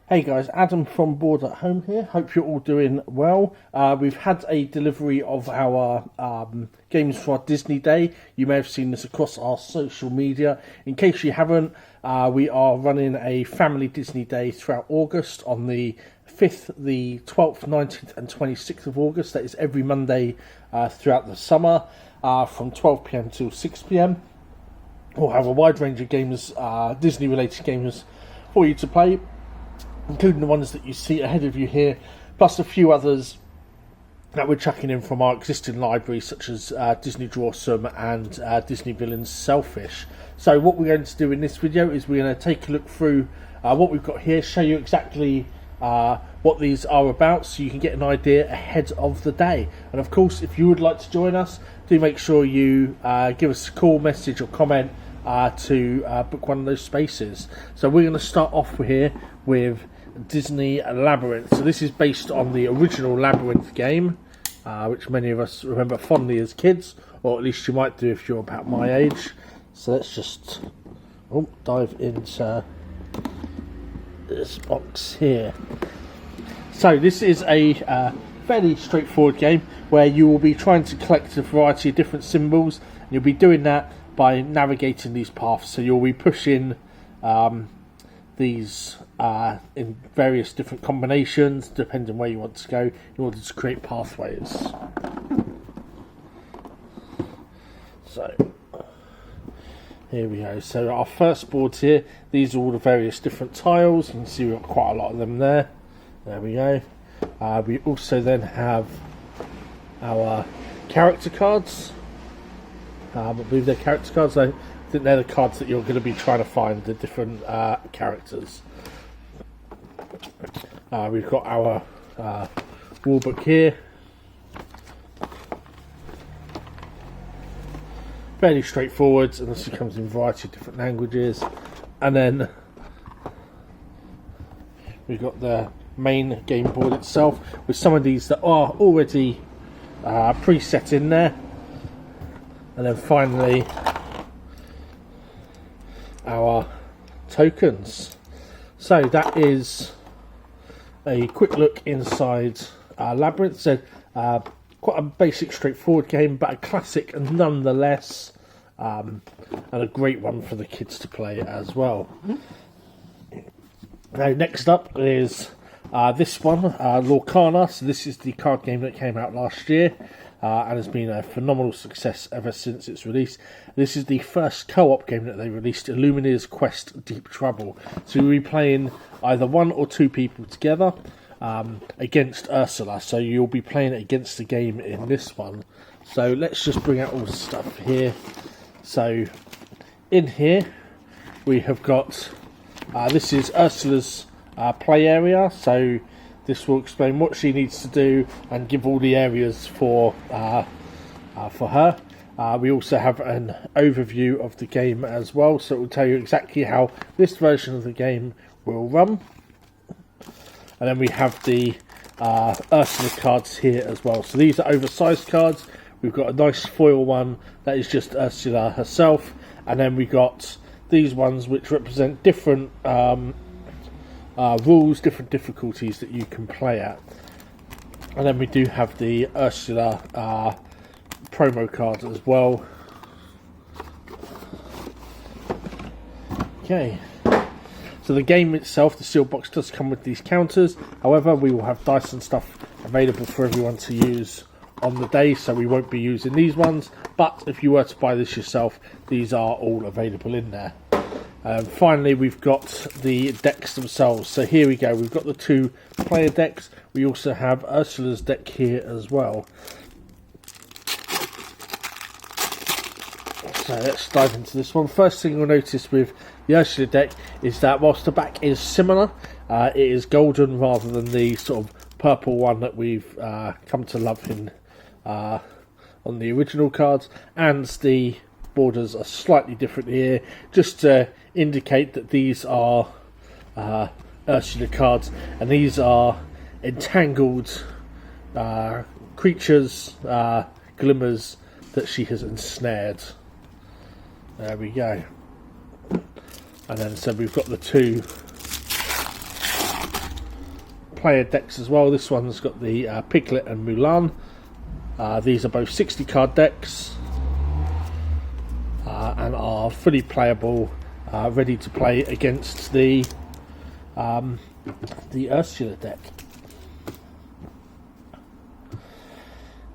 Hey guys, Adam from Board at Home here. Hope you're all doing well. We've had a delivery of our games for our Disney Day. You may have seen this across our social media. In case you haven't, we are running a family Disney Day throughout August on the 5th, the 12th, 19th and 26th of August. That is every Monday throughout the summer from 12 PM till 6 PM. We'll have a wide range of games, Disney related games for you to play, including the ones that you see ahead of you here, plus a few others that we're chucking in from our existing library, such as Disney Drawsome and Disney Villains Selfish. So what we're going to do in this video is we're going to take a look through what we've got here, show you exactly what these are about, so you can get an idea ahead of the day. And of course, if you would like to join us, do make sure you give us a call, message or comment to book one of those spaces. So we're going to start off here with Disney Labyrinth. So this is based on the original Labyrinth game, which many of us remember fondly as kids, or at least you might do if you're about my age. So let's just dive into this box here. So this is a fairly straightforward game where you will be trying to collect a variety of different symbols, and you'll be doing that by navigating these paths. So you'll be pushing these in various different combinations depending where you want to go in order to create pathways. So here we go. So our first board here, these are all the various different tiles. You can see we've got quite a lot of them there. There we go. We also then have our character cards. I believe they're character cards. I think they're the cards that you're going to be trying to find the different characters. We've got our rule book here. Fairly straightforward, and this comes in a variety of different languages. And then we've got the main game board itself with some of these that are already preset in there. And then finally our tokens. So that is a quick look inside Labyrinth. So quite a basic, straightforward game, but a classic nonetheless, and a great one for the kids to play as well. Now next up is this one, Lorcana. So this is the card game that came out last year. And has been a phenomenal success ever since its release. This is the first co-op game that they released, Illumina's Quest Deep Trouble. So you'll be playing either one or two people together against Ursula. So you'll be playing against the game in this one. So let's just bring out all the stuff here. So in here we have got, this is Ursula's play area. So this will explain what she needs to do and give all the areas for her. We also have an overview of the game as well, so it will tell you exactly how this version of the game will run. And then we have the Ursula cards here as well. So these are oversized cards. We've got a nice foil one that is just Ursula herself, and then we got these ones which represent different rules, different difficulties that you can play at. And then we do have the Ursula promo cards as well. Okay, so the game itself, the sealed box, does come with these counters. However, we will have dice and stuff available for everyone to use on the day, so we won't be using these ones, but if you were to buy this yourself, these are all available in there. Finally, we've got the decks themselves. So here we go. We've got the two player decks. We also have Ursula's deck here as well. So let's dive into this one. First thing you'll notice with the Ursula deck is that whilst the back is similar, it is golden rather than the sort of purple one that we've come to love in on the original cards, and the borders are slightly different here, just to indicate that these are Ursula cards, and these are entangled creatures, glimmers that she has ensnared. There we go. And then so we've got the two player decks as well. This one's got the Piglet and Mulan. These are both 60 card decks and are fully playable, ready to play against the Ursula deck.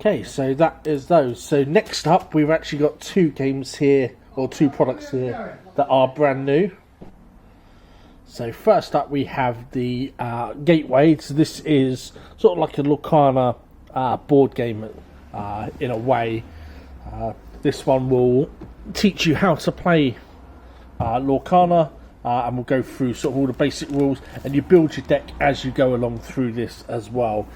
Okay, so that is those. So next up, we've actually got two games here, or two products here, that are brand new. So first up, we have the Gateway. So this is sort of like a Lorcana board game in a way. This one will teach you how to play Lorcana, and we'll go through sort of all the basic rules, and you build your deck as you go along through this as well.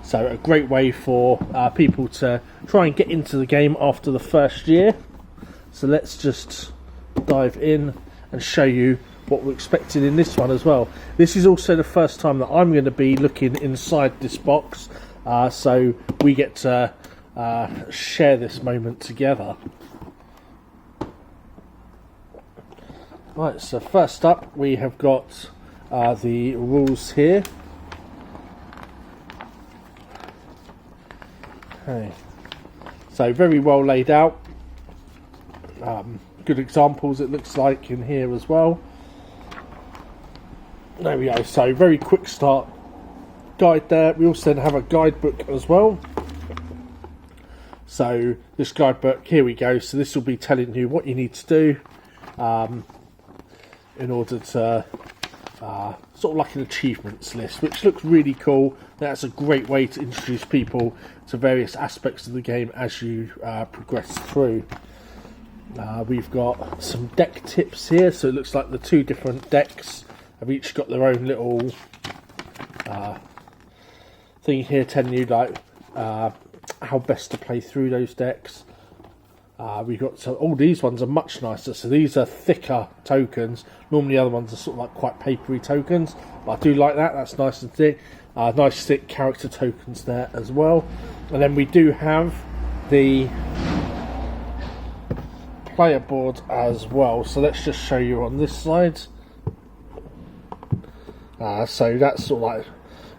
So a great way for people to try and get into the game after the first year. So let's just dive in and show you what we're expecting in this one as well. This is also the first time that I'm going to be looking inside this box, so we get to share this moment together. Right, so first up we have got the rules here. Okay. So very well laid out. Good examples it looks like in here as well. There we go. So very quick start guide there. We also then have a guidebook as well. So this guidebook, here we go. So this will be telling you what you need to do in order to sort of like an achievements list, which looks really cool. That's a great way to introduce people to various aspects of the game as you progress through. We've got some deck tips here, so it looks like the two different decks have each got their own little thing here telling you like how best to play through those decks. We've got some, all these ones are much nicer, so these are thicker tokens. Normally the other ones are sort of like quite papery tokens, but I do like that. That's nice and thick. Nice thick character tokens there as well. And then we do have the player board as well, so let's just show you on this side. So that's sort of like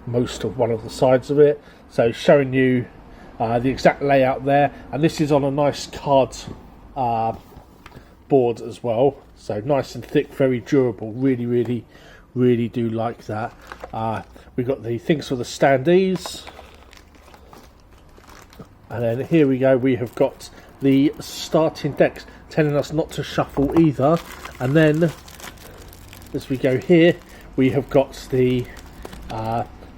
most of one of the sides of it, so showing you the exact layout there, and this is on a nice card board as well, so nice and thick, very durable. Really do like that. We've got the things for the standees, and then here we go, we have got the starting decks telling us not to shuffle either. And then as we go here, we have got the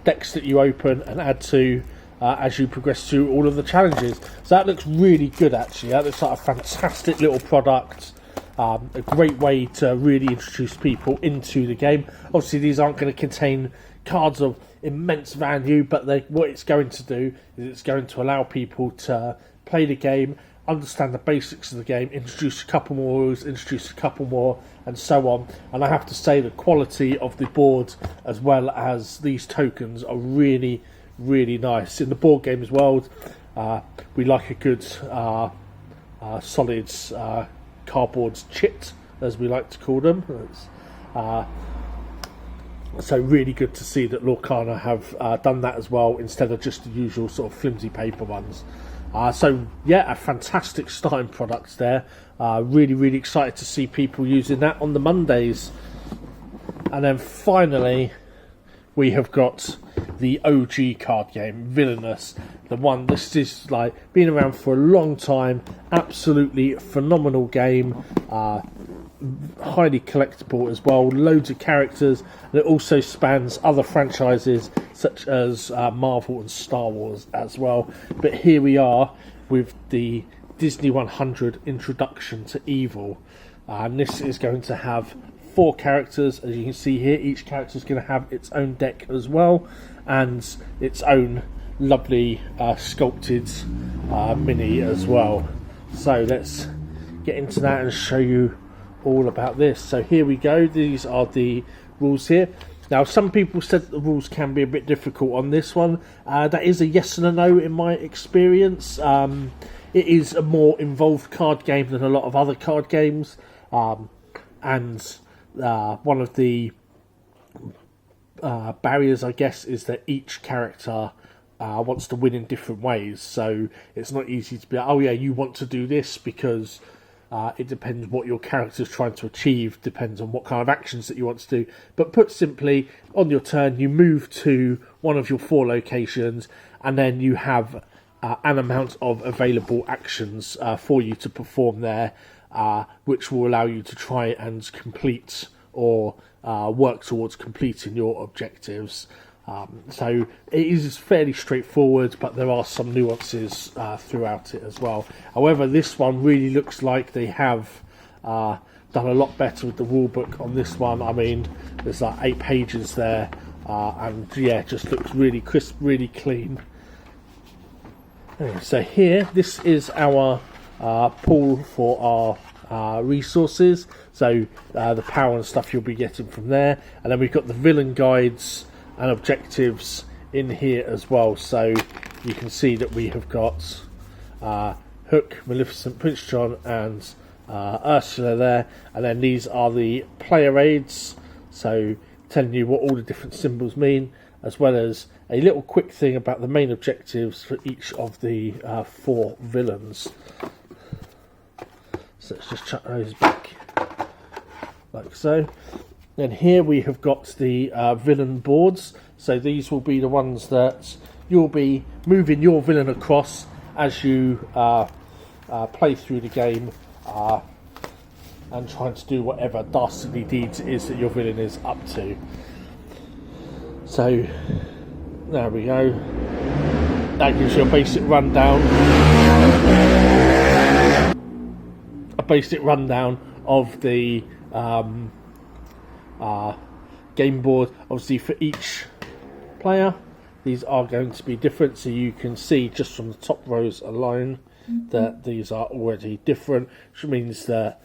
decks that you open and add to as you progress through all of the challenges. So that looks really good actually. That looks like a fantastic little product. A great way to really introduce people into the game. Obviously these aren't going to contain cards of immense value, but what it's going to do is it's going to allow people to play the game, understand the basics of the game, introduce a couple more rules, introduce a couple more, and so on. And I have to say the quality of the board as well as these tokens are really nice. In the board games world, we like a good solid cardboard chit, as we like to call them. So really good to see that Lorcana have done that as well, instead of just the usual sort of flimsy paper ones. So yeah, a fantastic starting product there. Really excited to see people using that on the Mondays. And then finally we have got the OG card game, Villainous. The one, this is like been around for a long time, absolutely phenomenal game, highly collectible as well, loads of characters, and it also spans other franchises such as Marvel and Star Wars as well. But here we are with the Disney 100 Introduction to Evil, and this is going to have 4 characters, as you can see here. Each character is going to have its own deck as well, and its own lovely sculpted mini as well. So let's get into that and show you all about this. So here we go, these are the rules here. Now some people said that the rules can be a bit difficult on this one. That is a yes and a no in my experience. It is a more involved card game than a lot of other card games, and one of the barriers, I guess, is that each character wants to win in different ways. So it's not easy to be like, oh yeah, you want to do this, because it depends what your character's trying to achieve, depends on what kind of actions that you want to do. But put simply, on your turn, you move to one of your 4 locations, and then you have an amount of available actions for you to perform there, which will allow you to try and complete or work towards completing your objectives. So it is fairly straightforward, but there are some nuances throughout it as well. However, this one really looks like they have done a lot better with the rulebook on this one. I mean, there's like 8 pages there, and yeah, it just looks really crisp, really clean. So here, this is our pool for our resources. So the power and stuff you'll be getting from there, and then we've got the villain guides and objectives in here as well. So you can see that we have got Hook, Maleficent, Prince John and Ursula there, and then these are the player aids, so telling you what all the different symbols mean, as well as a little quick thing about the main objectives for each of the 4 villains. So let's just chuck those back like so. And here we have got the villain boards. So these will be the ones that you'll be moving your villain across as you play through the game and trying to do whatever dastardly deeds it is that your villain is up to. So there we go. That gives you a basic rundown. Of the game board. Obviously for each player these are going to be different, so you can see just from the top rows alone that these are already different, which means that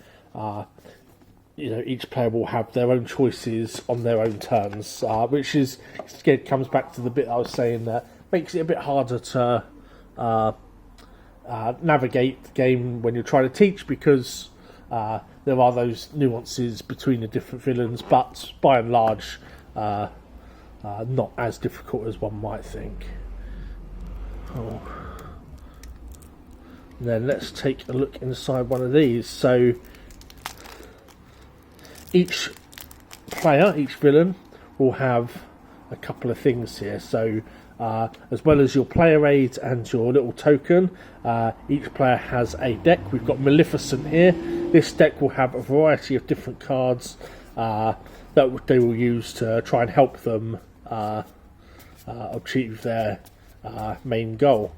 each player will have their own choices on their own turns, which is, again, comes back to the bit I was saying that makes it a bit harder to navigate the game when you're trying to teach, because there are those nuances between the different villains, but by and large not as difficult as one might think. And then let's take a look inside one of these. So each player, each villain, will have a couple of things here. So as well as your player aid and your little token, each player has a deck. We've got Maleficent here. This deck will have a variety of different cards that they will use to try and help them achieve their main goal.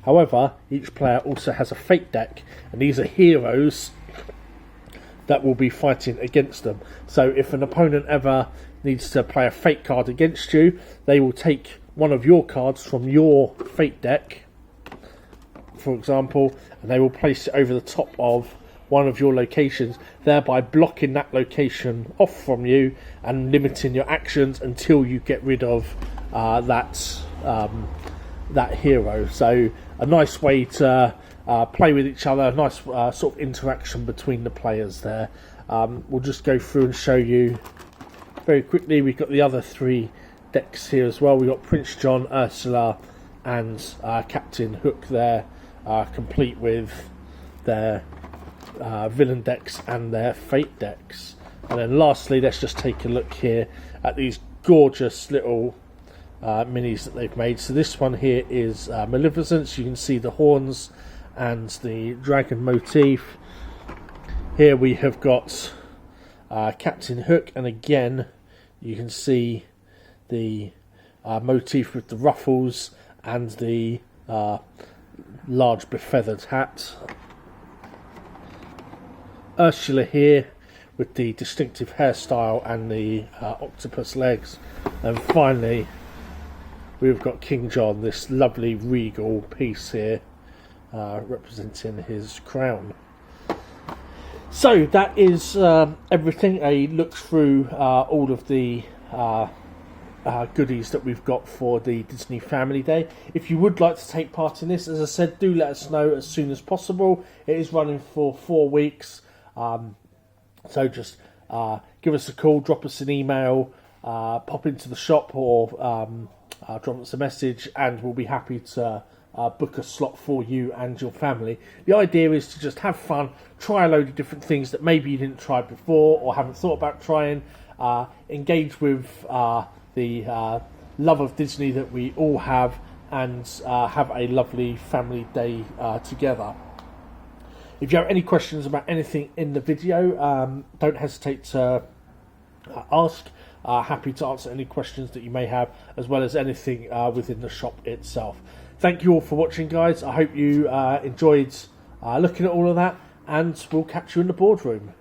However, each player also has a fate deck, and these are heroes that will be fighting against them. So if an opponent ever needs to play a fate card against you, they will take one of your cards from your fate deck, for example, and they will place it over the top of one of your locations, thereby blocking that location off from you and limiting your actions until you get rid of that hero. So a nice way to play with each other, a nice sort of interaction between the players there. We'll just go through and show you very quickly. We've got the other 3 decks here as well. We've got Prince John, Ursula and Captain Hook there, complete with their villain decks and their fate decks. And then lastly, let's just take a look here at these gorgeous little minis that they've made. So this one here is Maleficent. So you can see the horns and the dragon motif. Here we have got Captain Hook, and again you can see the motif with the ruffles and the large befeathered hat. Ursula here with the distinctive hairstyle and the octopus legs. And finally we've got King John, this lovely regal piece here representing his crown. So that is everything, a look through all of the goodies that we've got for the Disney Family Day. If you would like to take part in this, as I said, do let us know as soon as possible. It is running for 4 weeks, so just give us a call, drop us an email, pop into the shop or drop us a message, and we'll be happy to book a slot for you and your family. The idea is to just have fun, try a load of different things that maybe you didn't try before or haven't thought about trying, engage with the love of Disney that we all have, and have a lovely family day together. If you have any questions about anything in the video, don't hesitate to ask. Happy to answer any questions that you may have, as well as anything within the shop itself. Thank you all for watching, guys. I hope you enjoyed looking at all of that, and we'll catch you in the boardroom.